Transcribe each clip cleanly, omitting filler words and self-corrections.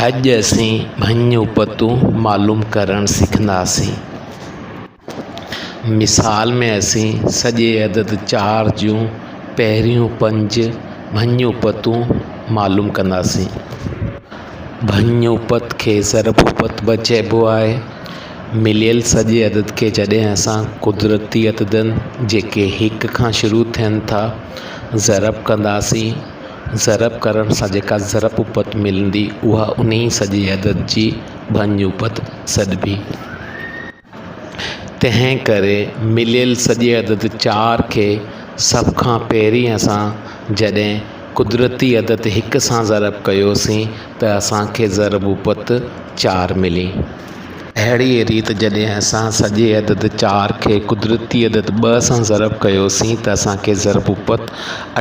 अॼु असीं भञ उपतूं मालूम करणु सिखंदासीं। मिसाल में असीं सॼे अदद 4 जूं पहिरियूं 5 भञ उपतूं मालूम कंदासीं। भञ उपत खे ज़रब उपत बि चइबो आहे। मिलियल सॼे अदद खे जॾहिं असां कुदरती अददनि जेके 1 खां शुरू थियनि था ज़रब कंदासीं, ज़रब करण सां जेका ज़रब उपत मिलंदी उहा उन सॼे अदद जी भञ उपत सॾिबी। तंहिं करे मिलियल सॼे अदद 4 खे सभ खां पहिरीं असां जॾहिं कुदरती अदद 1 सां ज़रब कयोसीं त असांखे ज़रब उपत 4 मिली। अहिड़ी रीति जॾहिं असां सॼे अदद 4 खे कुदरती अदद 2 सां ज़रब कयोसीं त असांखे ज़रब उपत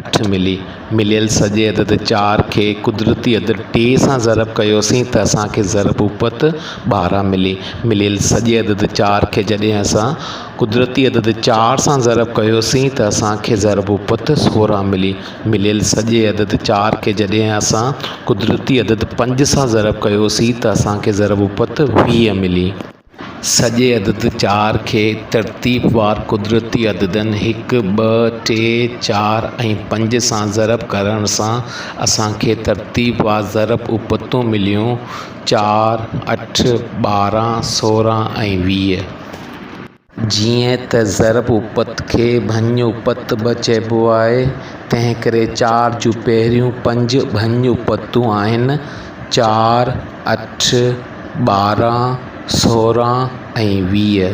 8 मिली। मिलियल सॼे अदद 4 खे कुदरती अदद 3 सां ज़रब कयोसीं त असांखे ज़रब उपत 12 मिली। मिलियल सॼे अदद 4 खे जॾहिं असां कुदरती अदद 4 सां ज़रब कयोसीं त असांखे ज़रब उपत 16 मिली। मिलियल सॼे अदद 4 खे जॾहिं असां कुदरती अदद 5 सां ज़रब कयोसीं त असांखे ज़रब उपत 20 मिली। सॼे अदद 4 खे तरतीबवार कुदरती अददनि 1, 2, 3, 4 ऐं 5 सां ज़रब करण सां असांखे तरतीबवार ज़रब उपतूं मिलियूं 4, 8, 12, 16 ऐं 20। जीअं त ज़रब उपत खे भञ उपत बि चइबो आहे, तंहिं करे 4 जूं पहिरियूं 5 भञ उपतूं आहिनि 4, 8, 12, 16 ऐं 20।